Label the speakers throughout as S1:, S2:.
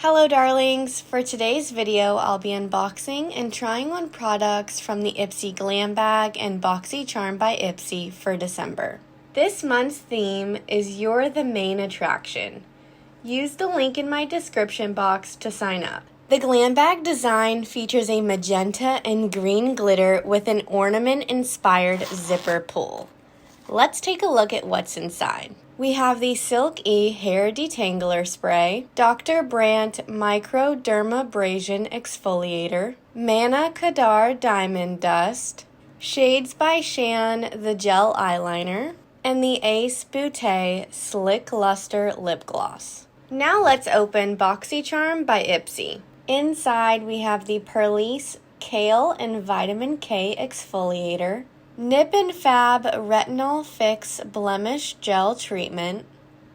S1: Hello darlings! For today's video, I'll be unboxing and trying on products from the Ipsy Glam bag and Boxycharm by Ipsy for December. This month's theme is You're the Main Attraction. Use the link in my description box to sign up. The Glam bag design features a magenta and green glitter with an ornament-inspired zipper pull. Let's take a look at what's inside. We have the Silk E Hair Detangler Spray, Dr. Brandt Microdermabrasion Exfoliator, Manna Kadar Diamond Dust, Shades by Shan the Gel Eyeliner, and the Beaute Slick Luster Lip Gloss. Now let's open Boxycharm by Ipsy. Inside we have the Purlisse Kale and Vitamin K Exfoliator, Nip and Fab Retinol Fix Blemish Gel Treatment,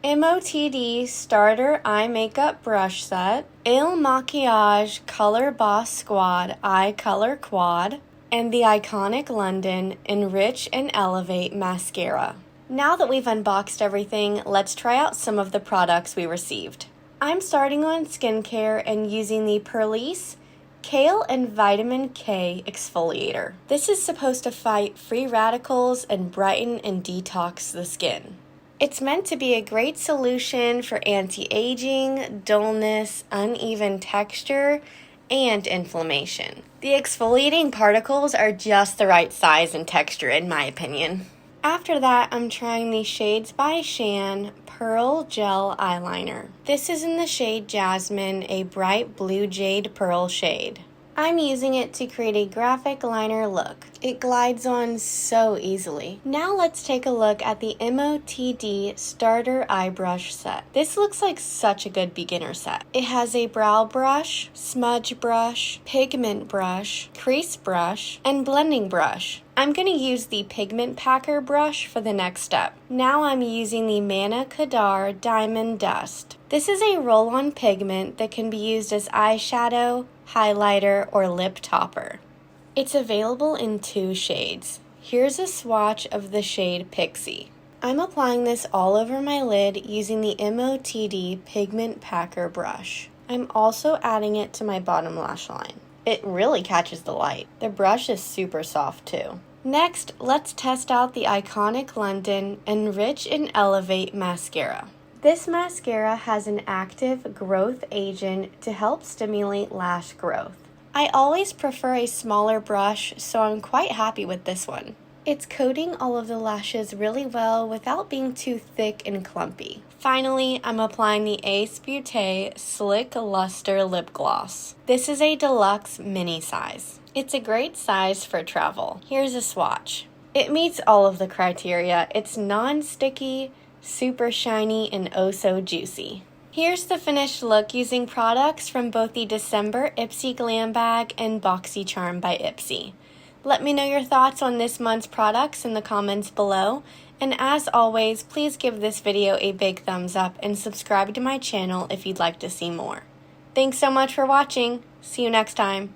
S1: Motd Starter Eye Makeup Brush Set, Makiage Color Boss Squad Eye Color Quad, and the iconic London Enrich and Elevate Mascara. Now that we've unboxed everything, let's try out some of the products we received. I'm starting on skincare and using the Purlisse Kale and Vitamin K Exfoliator. This is supposed to fight free radicals and brighten and detox the skin. It's meant to be a great solution for anti-aging, dullness, uneven texture, and inflammation. The exfoliating particles are just the right size and texture in my opinion. After that, I'm trying the Shades by Shan Pearl Gel Eyeliner. This is in the shade Jasmine, a bright blue jade pearl shade. I'm using it to create a graphic liner look. It glides on so easily. Now let's take a look at the Motd Starter Eye Brush Set. This looks like such a good beginner set. It has a brow brush, smudge brush, pigment brush, crease brush, and blending brush. I'm going to use the pigment packer brush for the next step. Now I'm using the Manna Kadar Diamond Dust. This is a roll-on pigment that can be used as eyeshadow, highlighter, or lip topper. It's available in 2 shades. Here's a swatch of the shade Pixie. I'm applying this all over my lid using the Motd Pigment Packer brush. I'm also adding it to my bottom lash line. It really catches the light. The brush is super soft too. Next, let's test out the iconic London Enrich and Elevate Mascara. This mascara has an active growth agent to help stimulate lash growth. I always prefer a smaller brush, so I'm quite happy with this one. It's coating all of the lashes really well without being too thick and clumpy. Finally, I'm applying the Beaute Slick Luster Lip Gloss. This is a deluxe mini size. It's a great size for travel. Here's a swatch. It meets all of the criteria. It's non-sticky, super shiny, and oh so juicy. Here's the finished look using products from both the December Ipsy Glam bag and Boxycharm by Ipsy. Let me know your thoughts on this month's products in the comments below, and as always, please give this video a big thumbs up and subscribe to my channel if you'd like to see more. Thanks so much for watching. See you next time.